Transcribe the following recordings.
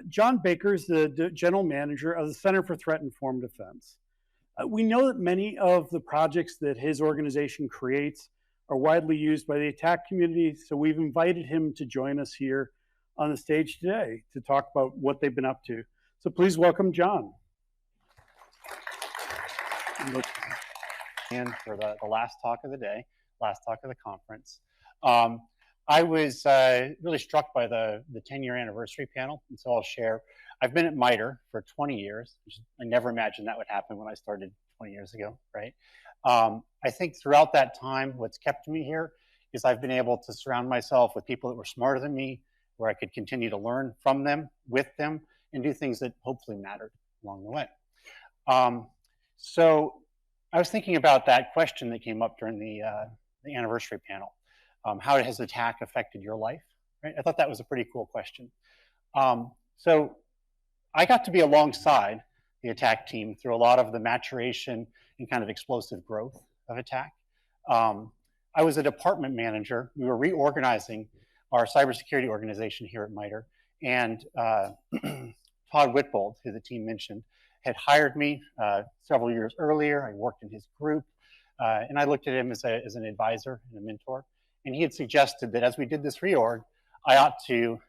Jon Baker is the General Manager of the Center for Threat Informed Defense. We know that many of the projects that his organization creates are widely used by the attack community, so we've invited him to join us here on the stage today to talk about what they've been up to. So please welcome Jon. And for the last talk of the day, last talk of the conference. I was really struck by the 10-year anniversary panel, and so I'll share. I've been at MITRE for 20 years. I never imagined that would happen when I started 20 years ago, right? I think throughout that time, what's kept me here is I've been able to surround myself with people that were smarter than me, where I could continue to learn from them, with them, and do things that hopefully mattered along the way. So I was thinking about that question that came up during the anniversary panel. How has attack affected your life? Right? I thought that was a pretty cool question. So I got to be alongside the attack team through a lot of the maturation and kind of explosive growth of attack. I was a department manager. We were reorganizing our cybersecurity organization here at MITRE, and Todd Whitbold, who the team mentioned, had hired me several years earlier. I worked in his group, and I looked at him as an advisor and a mentor. And he had suggested that as we did this reorg, I ought to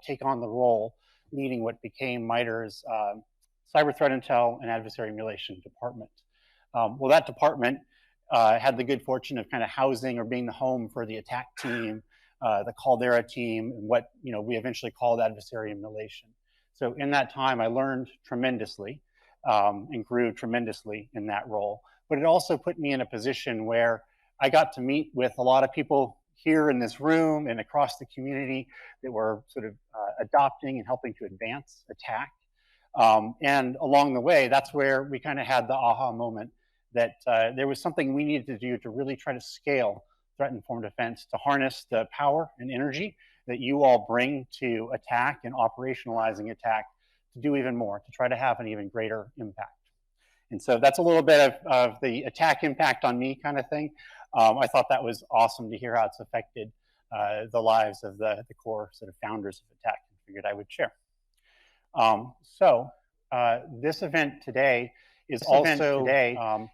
take on the role leading what became MITRE's Cyber Threat Intel and Adversary Emulation Department. Well, that department had the good fortune of kind of housing or being the home for the attack team, the Caldera team, and what we eventually called Adversary Emulation. So in that time, I learned tremendously and grew tremendously in that role. But it also put me in a position where I got to meet with a lot of people here in this room and across the community that were sort of adopting and helping to advance attack. And along the way, that's where we kind of had the aha moment that there was something we needed to do to really try to scale threat-informed defense, to harness the power and energy that you all bring to attack and operationalizing attack, to do even more, to try to have an even greater impact. And so that's a little bit of the attack impact on me kind of thing. I thought that was awesome to hear how it's affected the lives of the core sort of founders of attack, and figured I would share. This event today is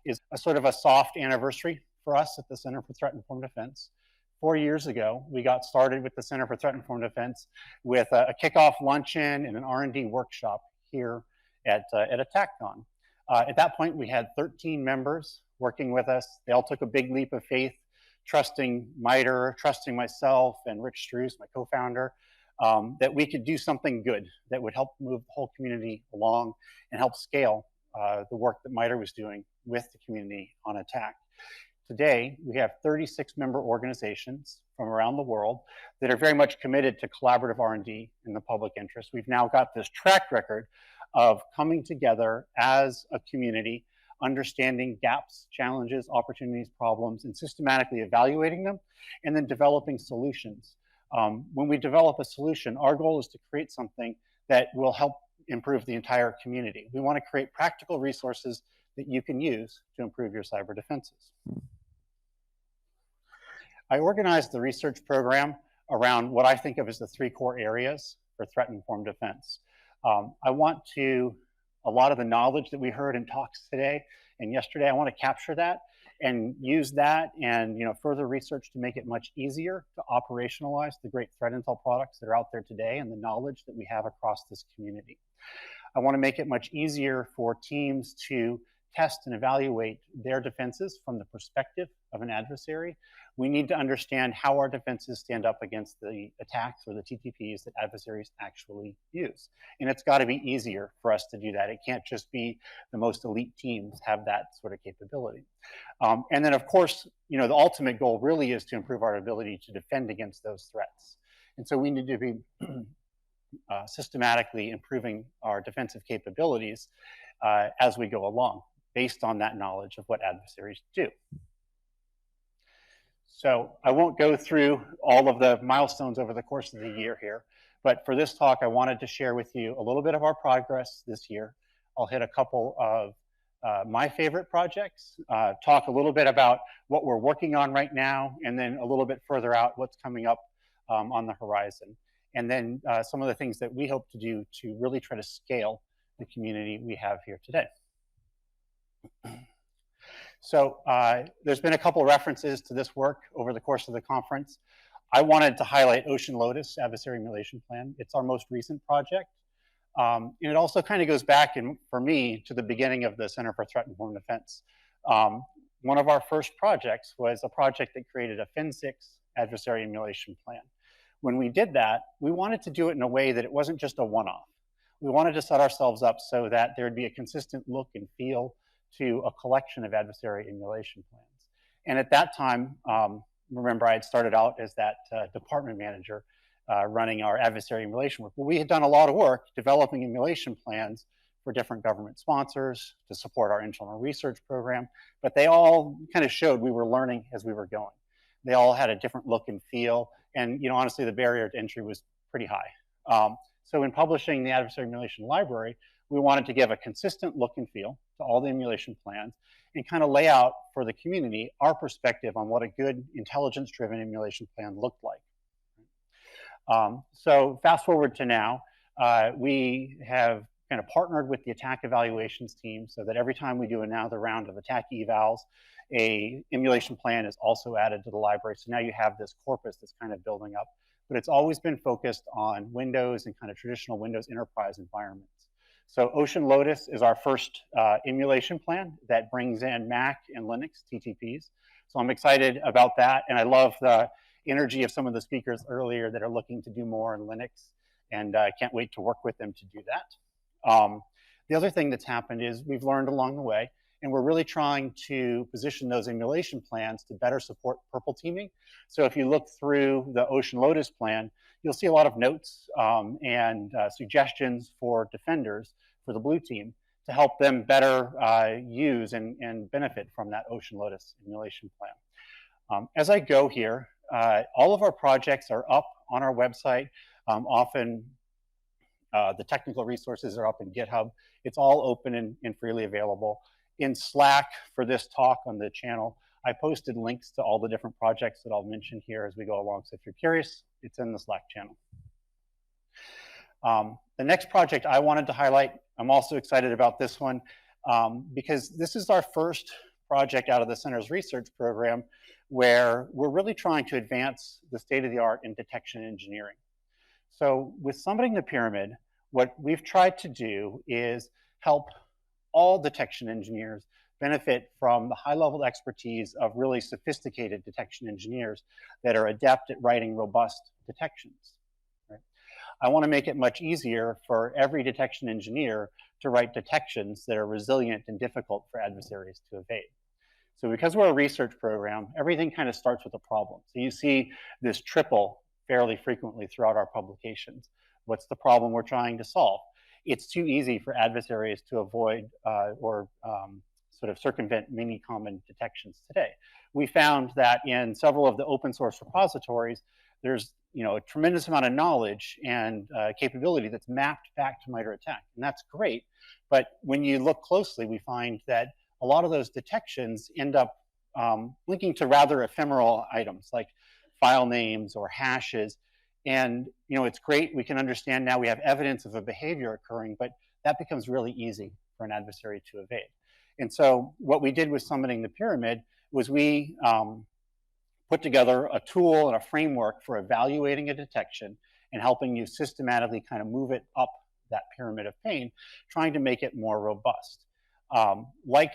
is a sort of a soft anniversary for us at the Center for Threat Informed Defense. 4 years ago, we got started with the Center for Threat Informed Defense with a kickoff luncheon and an R&D workshop here at ATT&CKcon. At that point, we had 13 members working with us. They all took a big leap of faith, trusting MITRE, trusting myself and Rich Struess, my co-founder, that we could do something good that would help move the whole community along and help scale the work that MITRE was doing with the community on attack. Today, we have 36 member organizations from around the world that are very much committed to collaborative R&D in the public interest. We've now got this track record of coming together as a community, understanding gaps, challenges, opportunities, problems, and systematically evaluating them, and then developing solutions. When we develop a solution, our goal is to create something that will help improve the entire community. We want to create practical resources that you can use to improve your cyber defenses. I organized the research program around what I think of as the 3 core areas for threat-informed defense. I want to, a lot of the knowledge that we heard in talks today and yesterday, I want to capture that and use that and further research to make it much easier to operationalize the great threat intel products that are out there today and the knowledge that we have across this community. I want to make it much easier for teams to test and evaluate their defenses from the perspective of an adversary. We need to understand how our defenses stand up against the attacks or the TTPs that adversaries actually use. And it's got to be easier for us to do that. It can't just be the most elite teams have that sort of capability. And then, of course, the ultimate goal really is to improve our ability to defend against those threats. And so we need to be systematically improving our defensive capabilities as we go along, based on that knowledge of what adversaries do. So I won't go through all of the milestones over the course of the year here, but for this talk, I wanted to share with you a little bit of our progress this year. I'll hit a couple of my favorite projects, talk a little bit about what we're working on right now, and then a little bit further out what's coming up on the horizon. and then some of the things that we hope to do to really try to scale the community we have here today. So there's been a couple references to this work over the course of the conference. I wanted to highlight Ocean Lotus Adversary Emulation Plan. It's our most recent project. And it also kind of goes back, for me, to the beginning of the Center for Threat Informed Defense. One of our first projects was a project that created a FIN6 adversary emulation plan. When we did that, we wanted to do it in a way that it wasn't just a one-off. We wanted to set ourselves up so that there would be a consistent look and feel to a collection of adversary emulation plans. And at that time, remember I had started out as that department manager running our adversary emulation work. Well, we had done a lot of work developing emulation plans for different government sponsors to support our internal research program, but they all kind of showed we were learning as we were going. They all had a different look and feel, and honestly, the barrier to entry was pretty high. So in publishing the Adversary Emulation Library, we wanted to give a consistent look and feel to all the emulation plans and kind of lay out for the community our perspective on what a good intelligence-driven emulation plan looked like. So fast forward to now, we have kind of partnered with the attack evaluations team so that every time we do another round of attack evals, a emulation plan is also added to the library. So now you have this corpus that's kind of building up, but it's always been focused on Windows and kind of traditional Windows enterprise environments. So Ocean Lotus is our first emulation plan that brings in Mac and Linux TTPs. So I'm excited about that, and I love the energy of some of the speakers earlier that are looking to do more in Linux, and I can't wait to work with them to do that. The other thing that's happened is we've learned along the way, and we're really trying to position those emulation plans to better support purple teaming. So if you look through the Ocean Lotus plan, you'll see a lot of notes and suggestions for defenders for the blue team to help them better use and benefit from that Ocean Lotus emulation plan. As I go here, all of our projects are up on our website. Often the technical resources are up in GitHub. It's all open and freely available. In Slack for this talk on the channel, I posted links to all the different projects that I'll mention here as we go along. So if you're curious, it's in the Slack channel. The next project I wanted to highlight, I'm also excited about this one because this is our first project out of the Center's research program where we're really trying to advance the state-of-the-art in detection engineering. So with Summiting the Pyramid, what we've tried to do is help all detection engineers benefit from the high-level expertise of really sophisticated detection engineers that are adept at writing robust detections. Right? I want to make it much easier for every detection engineer to write detections that are resilient and difficult for adversaries to evade. So because we're a research program, everything kind of starts with a problem. So you see this triple fairly frequently throughout our publications. What's the problem we're trying to solve? It's too easy for adversaries to avoid or sort of circumvent many common detections today. We found that in several of the open source repositories, there's a tremendous amount of knowledge and capability that's mapped back to MITRE ATT&CK, and that's great. But when you look closely, we find that a lot of those detections end up linking to rather ephemeral items like file names or hashes. And it's great, we can understand now we have evidence of a behavior occurring, but that becomes really easy for an adversary to evade. And so what we did with Summiting the Pyramid was we put together a tool and a framework for evaluating a detection and helping you systematically kind of move it up that pyramid of pain, trying to make it more robust. Like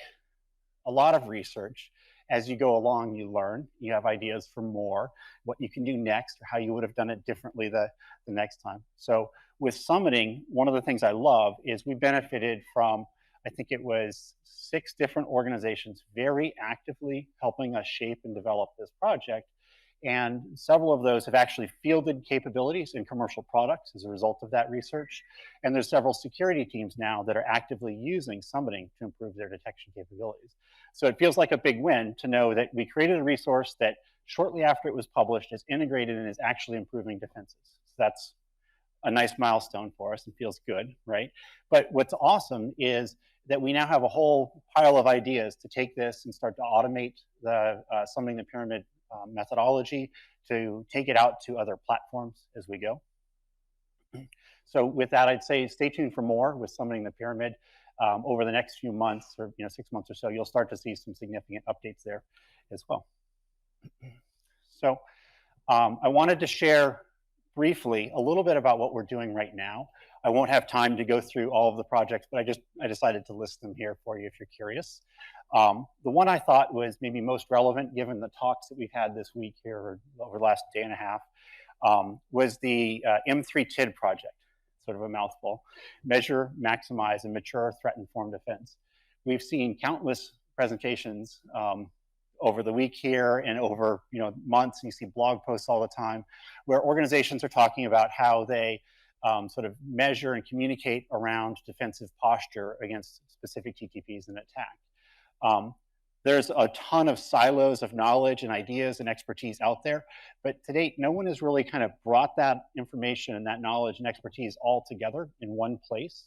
a lot of research, as you go along, you learn, you have ideas for more, what you can do next, or how you would have done it differently the next time. So with summiting, one of the things I love is we benefited from, I think it was 6 different organizations very actively helping us shape and develop this project. And several of those have actually fielded capabilities in commercial products as a result of that research. And there's several security teams now that are actively using summiting to improve their detection capabilities. So it feels like a big win to know that we created a resource that shortly after it was published is integrated and is actually improving defenses. So that's a nice milestone for us and feels good, right? But what's awesome is that we now have a whole pile of ideas to take this and start to automate the Summiting the Pyramid methodology, to take it out to other platforms as we go. So with that, I'd say stay tuned for more with Summiting the Pyramid. Over the next few months, or 6 months or so, you'll start to see some significant updates there as well. So I wanted to share briefly a little bit about what we're doing right now. I won't have time to go through all of the projects, but I decided to list them here for you if you're curious. The one I thought was maybe most relevant, given the talks that we've had this week here or over the last day and a half, was the M3TID project. Sort of a mouthful. Measure, maximize, and mature threat-informed defense. We've seen countless presentations over the week here and over months, and you see blog posts all the time where organizations are talking about how they sort of measure and communicate around defensive posture against specific TTPs and attack. There's a ton of silos of knowledge and ideas and expertise out there, but to date, no one has really kind of brought that information and that knowledge and expertise all together in one place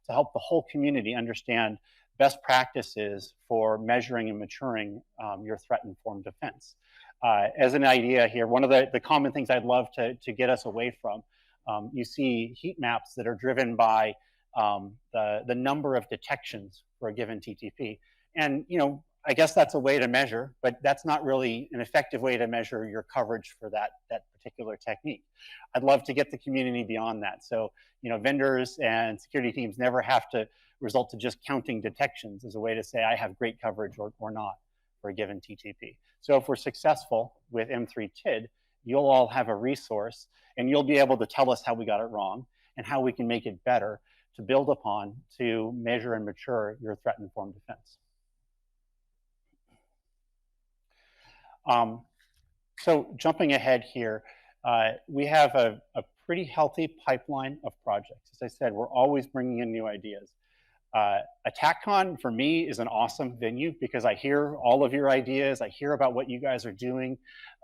to help the whole community understand best practices for measuring and maturing your threat-informed defense. As an idea here, one of the common things I'd love to get us away from, you see heat maps that are driven by the number of detections for a given TTP. And I guess that's a way to measure, but that's not really an effective way to measure your coverage for that particular technique. I'd love to get the community beyond that. So, vendors and security teams never have to result to just counting detections as a way to say, I have great coverage or not for a given TTP. So if we're successful with M3TID, you'll all have a resource and you'll be able to tell us how we got it wrong and how we can make it better to build upon to measure and mature your threat-informed defense. So jumping ahead here, we have a pretty healthy pipeline of projects. As I said, we're always bringing in new ideas. ATT&CKcon for me is an awesome venue because I hear all of your ideas, I hear about what you guys are doing,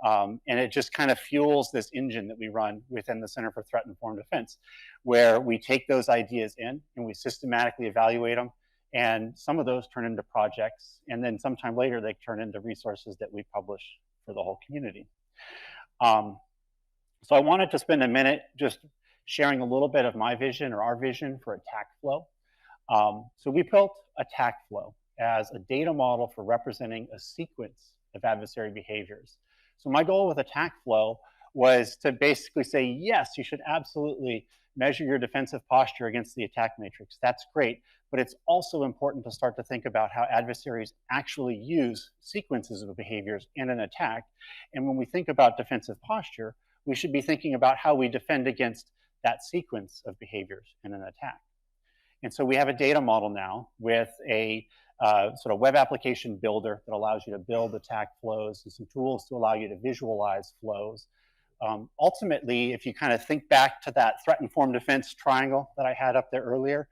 and it just kind of fuels this engine that we run within the Center for Threat-Informed Defense, where we take those ideas in and we systematically evaluate them. And some of those turn into projects, and then sometime later they turn into resources that we publish for the whole community. So I wanted to spend a minute just sharing a little bit of my vision or our vision for attack flow. So we built attack flow as a data model for representing a sequence of adversary behaviors. So my goal with attack flow was to basically say, yes, you should absolutely measure your defensive posture against the attack matrix. That's great. But it's also important to start to think about how adversaries actually use sequences of behaviors in an attack. And when we think about defensive posture, we should be thinking about how we defend against that sequence of behaviors in an attack. And so we have a data model now with a sort of web application builder that allows you to build attack flows and some tools to allow you to visualize flows. Ultimately, if you kind of think back to that threat-informed defense triangle that I had up there earlier,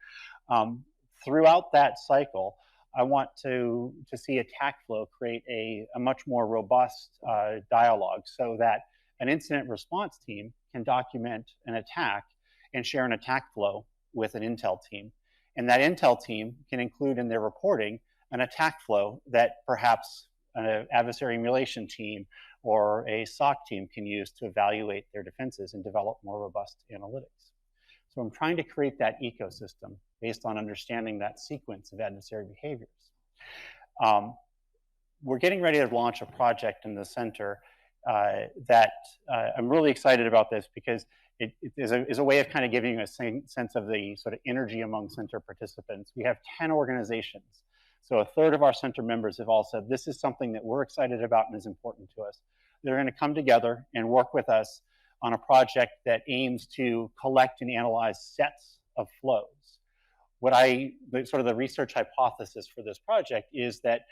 throughout that cycle, I want to see attack flow create a much more robust dialogue so that an incident response team can document an attack and share an attack flow with an intel team. And that intel team can include in their reporting an attack flow that perhaps an adversary emulation team or a SOC team can use to evaluate their defenses and develop more robust analytics. So I'm trying to create that ecosystem based on understanding that sequence of adversary behaviors. We're getting ready to launch a project in the center that I'm really excited about this because it is a way of kind of giving you a sense of the sort of energy among center participants. We have 10 organizations. So a third of our center members have all said, this is something that we're excited about and is important to us. They're going to come together and work with us on a project that aims to collect and analyze sets of flows. Sort of the research hypothesis for this project is that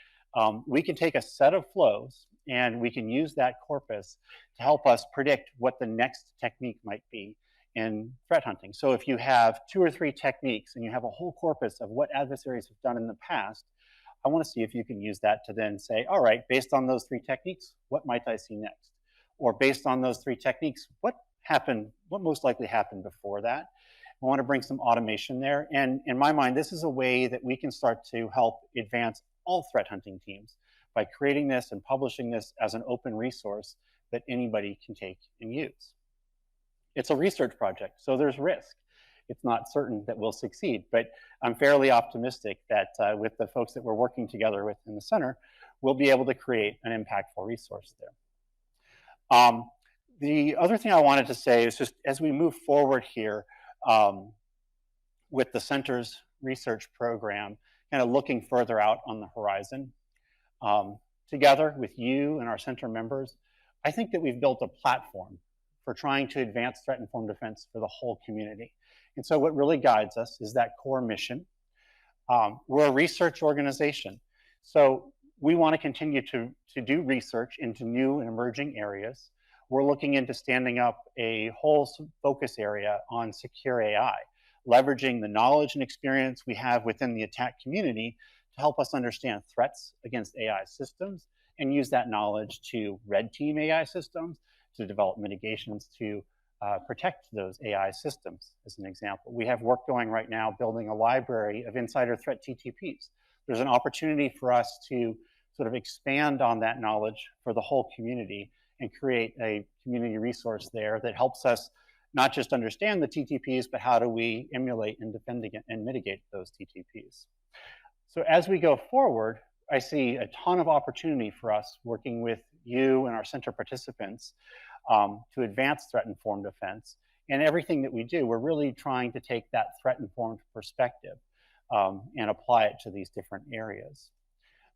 we can take a set of flows and we can use that corpus to help us predict what the next technique might be in threat hunting. So if you have 2 or 3 techniques and you have a whole corpus of what adversaries have done in the past, I want to see if you can use that to then say, all right, based on those 3 techniques, what might I see next? Or based on those 3 techniques, what most likely happened before that? I want to bring some automation there. And in my mind, this is a way that we can start to help advance all threat hunting teams by creating this and publishing this as an open resource that anybody can take and use. It's a research project, so there's risk. It's not certain that we'll succeed, but I'm fairly optimistic that with the folks that we're working together with in the center, we'll be able to create an impactful resource there. The other thing I wanted to say is just as we move forward here with the center's research program, kind of looking further out on the horizon, together with you and our center members, I think that we've built a platform for trying to advance threat-informed defense for the whole community. And so what really guides us is that core mission. We're a research organization, so we want to continue to do research into new and emerging areas. We're looking into standing up a whole focus area on secure AI, leveraging the knowledge and experience we have within the attack community to help us understand threats against AI systems and use that knowledge to red team AI systems, to develop mitigations to protect those AI systems, as an example. We have work going right now building a library of insider threat TTPs. There's an opportunity for us to sort of expand on that knowledge for the whole community and create a community resource there that helps us not just understand the TTPs, but how do we emulate and defend and mitigate those TTPs. So as we go forward, I see a ton of opportunity for us working with you and our center participants to advance threat-informed defense. And everything that we do, we're really trying to take that threat-informed perspective and apply it to these different areas.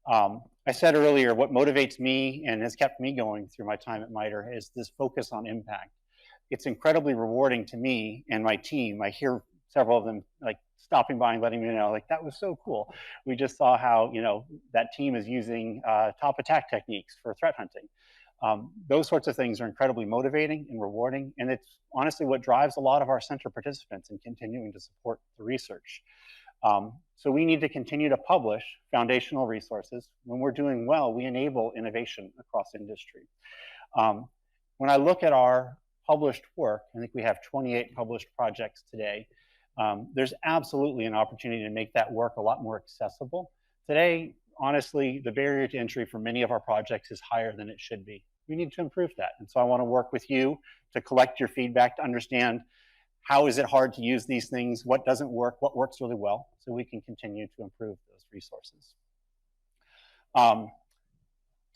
I said earlier, what motivates me and has kept me going through my time at MITRE is this focus on impact. It's incredibly rewarding to me and my team. I hear several of them like stopping by and letting me know, like, that was so cool. We just saw how, you know, that team is using top attack techniques for threat hunting. Those sorts of things are incredibly motivating and rewarding, and it's honestly what drives a lot of our center participants in continuing to support the research. So we need to continue to publish foundational resources. When we're doing well, we enable innovation across industry. When I look at our published work, I think we have 28 published projects today. There's absolutely an opportunity to make that work a lot more accessible. Today, honestly, the barrier to entry for many of our projects is higher than it should be. We need to improve that. And so I want to work with you to collect your feedback to understand how is it hard to use these things, what doesn't work, what works really well, so we can continue to improve those resources.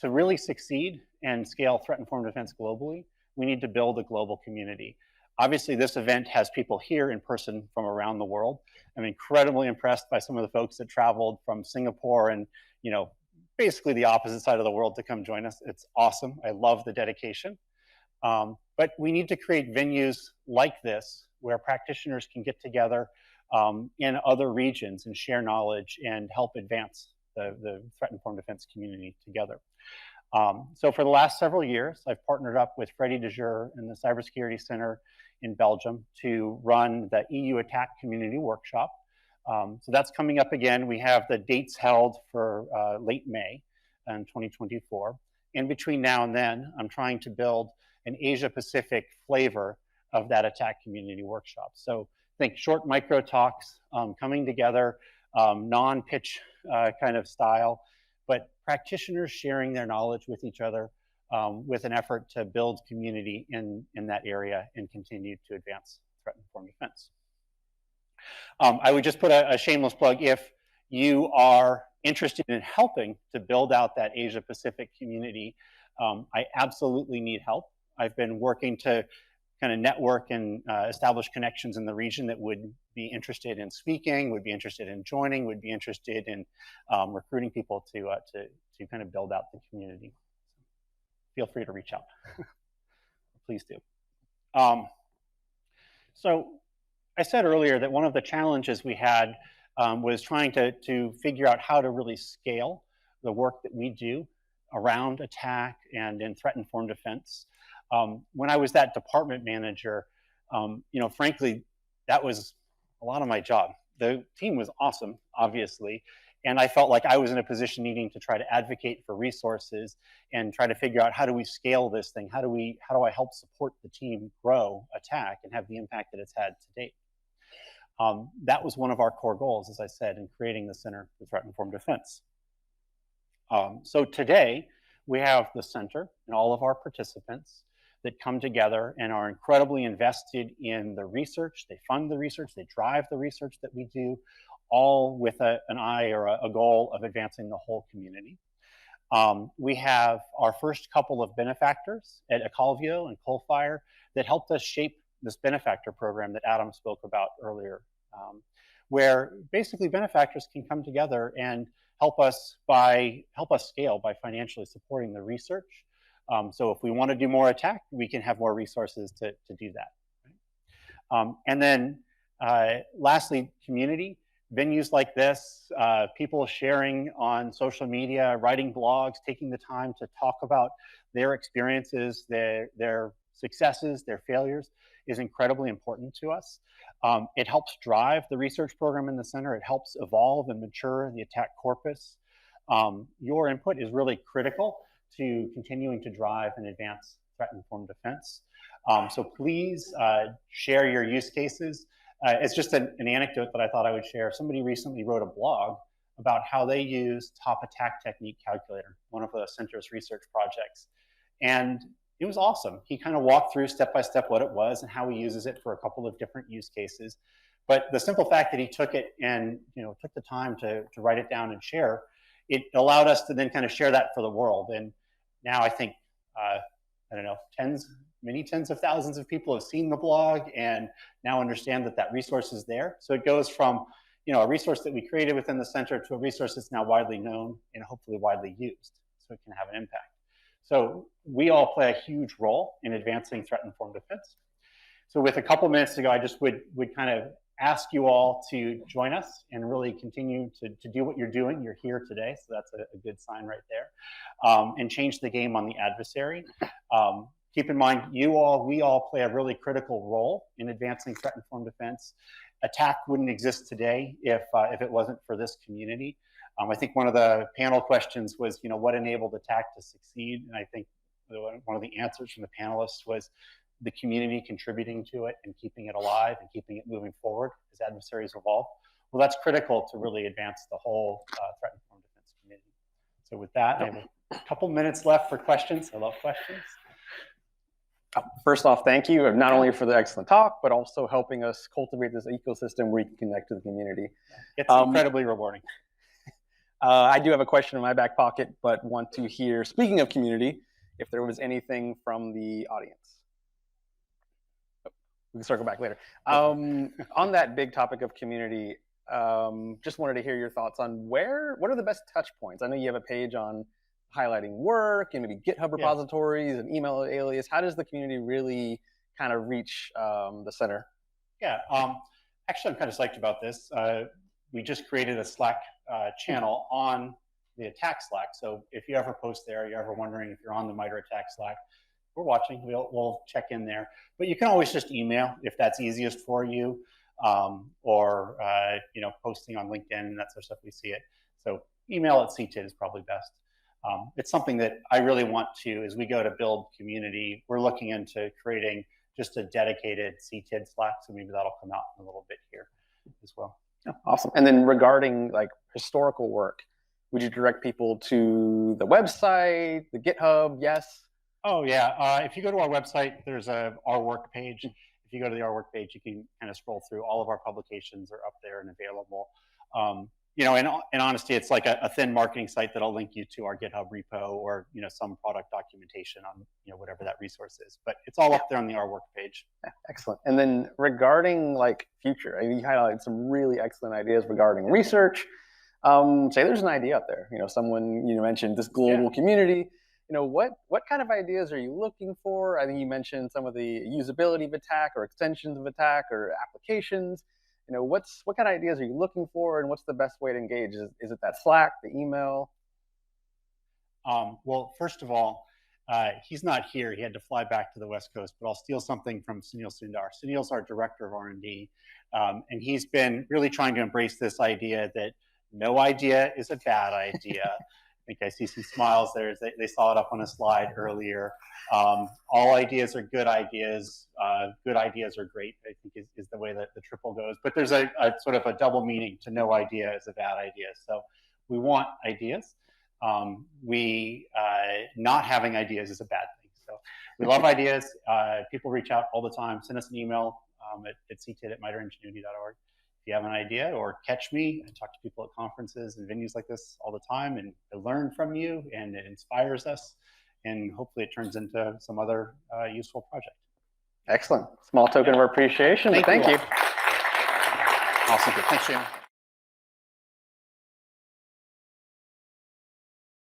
To really succeed and scale threat-informed defense globally, we need to build a global community. Obviously, this event has people here in person from around the world. I'm incredibly impressed by some of the folks that traveled from Singapore and, you know, basically the opposite side of the world to come join us. It's awesome. I love the dedication. But we need to create venues like this where practitioners can get together in other regions and share knowledge and help advance the threat-informed defense community together. So for the last several years, I've partnered up with Freddie de Jure and the Cybersecurity Center in Belgium to run the EU Attack Community Workshop. So that's coming up again. We have the dates held for late May in 2024. In between now and then, I'm trying to build an Asia-Pacific flavor of that attack community workshop. So think short micro talks coming together, non-pitch kind of style, but practitioners sharing their knowledge with each other with an effort to build community in that area and continue to advance threat-informed defense. I would just put a shameless plug. If you are interested in helping to build out that Asia-Pacific community, I absolutely need help. I've been working to kind of network and establish connections in the region that would be interested in speaking, would be interested in joining, would be interested in recruiting people to kind of build out the community. Feel free to reach out. Please do. So I said earlier that one of the challenges we had was trying to figure out how to really scale the work that we do around attack and in threat-informed defense. When I was that department manager, you know, frankly, that was a lot of my job. The team was awesome, obviously, and I felt like I was in a position needing to try to advocate for resources and try to figure out how do we scale this thing? How do I help support the team grow attack and have the impact that it's had to date? That was one of our core goals, as I said, in creating the Center for Threat-Informed Defense. So today, we have the center and all of our participants that come together and are incredibly invested in the research. They fund the research, they drive the research that we do, all with an eye or a goal of advancing the whole community. We have our first couple of benefactors at Ecolvio and Coalfire that helped us shape this benefactor program that Adam spoke about earlier, where basically benefactors can come together and help us scale by financially supporting the research. So if we want to do more ATT&CK, we can have more resources to do that. And then lastly, community. Venues like this, people sharing on social media, writing blogs, taking the time to talk about their experiences, their successes, their failures, is incredibly important to us. It helps drive the research program in the center. It helps evolve and mature the ATT&CK corpus. Your input is really critical to continuing to drive and advance threat-informed defense. So please share your use cases. It's just an anecdote that I thought I would share. Somebody recently wrote a blog about how they use Top ATT&CK Technique Calculator, one of the center's research projects. And it was awesome. He kind of walked through step by step what it was and how he uses it for a couple of different use cases. But the simple fact that he took it and took the time to write it down and share, it allowed us to then kind of share that for the world. And now I think, I don't know, many tens of thousands of people have seen the blog and now understand that resource is there. So it goes from a resource that we created within the center to a resource that's now widely known and hopefully widely used, so it can have an impact. So we all play a huge role in advancing threat-informed defense. So with a couple minutes to go, I just would kind of ask you all to join us and really continue to do what you're doing. You're here today, so that's a good sign right there, and change the game on the adversary. Keep in mind, we all play a really critical role in advancing threat-informed defense. ATT&CK wouldn't exist today if it wasn't for this community. I think one of the panel questions was, what enabled ATT&CK to succeed? And I think one of the answers from the panelists was the community contributing to it and keeping it alive and keeping it moving forward as adversaries evolve. Well, that's critical to really advance the whole threat-informed defense community. So with that, I have a couple minutes left for questions. I love questions. First off, thank you not only for the excellent talk, but also helping us cultivate this ecosystem where you can connect to the community. It's incredibly rewarding. I do have a question in my back pocket, but want to hear, speaking of community, if there was anything from the audience. We can circle back later. On that big topic of community, just wanted to hear your thoughts on what are the best touch points? I know you have a page on highlighting work and maybe GitHub repositories and email alias. How does the community really kind of reach the center? Yeah, actually, I'm kind of psyched about this. We just created a Slack channel on the ATT&CK Slack. So if you ever post there, you're ever wondering if you're on the MITRE ATT&CK Slack, we're watching. We'll check in there. But you can always just email if that's easiest for you, or posting on LinkedIn and that sort of stuff. We see it. So email at CTID is probably best. It's something that I really want to, as we go to build community, we're looking into creating just a dedicated CTID Slack. So maybe that'll come out in a little bit here as well. Oh, awesome. And then regarding like historical work, would you direct people to the website, the GitHub? Yes. Oh yeah. If you go to our website, there's our work page. If you go to the our work page, you can kind of scroll through. All of our publications are up there and available. In honesty, it's like a thin marketing site that'll link you to our GitHub repo or some product documentation on whatever that resource is. But it's all up there on the our work page. Yeah, excellent. And then regarding like future, you highlighted some really excellent ideas regarding research. Say there's an idea out there. Someone mentioned this global community. What kind of ideas are you looking for? I think you mentioned some of the usability of ATT&CK or extensions of ATT&CK or applications. What kind of ideas are you looking for, and what's the best way to engage? Is it that Slack, the email? Well, first of all, he's not here. He had to fly back to the West Coast, but I'll steal something from Sunil Sundar. Sunil's our director of R&D, and he's been really trying to embrace this idea that no idea is a bad idea. I think I see some smiles there. They saw it up on a slide earlier. All ideas are good ideas. Good ideas are great, I think is the way that the triple goes. But there's a sort of a double meaning to no idea is a bad idea. So we want ideas. Not having ideas is a bad thing. So We love ideas. People reach out all the time. Send us an email at ctit@miteringenuity.org. If you have an idea, or catch me and talk to people at conferences and venues like this all the time, and I learn from you, and it inspires us, and hopefully it turns into some other useful project. Excellent. Small token of appreciation. Thank you. Awesome. Thanks, Jim.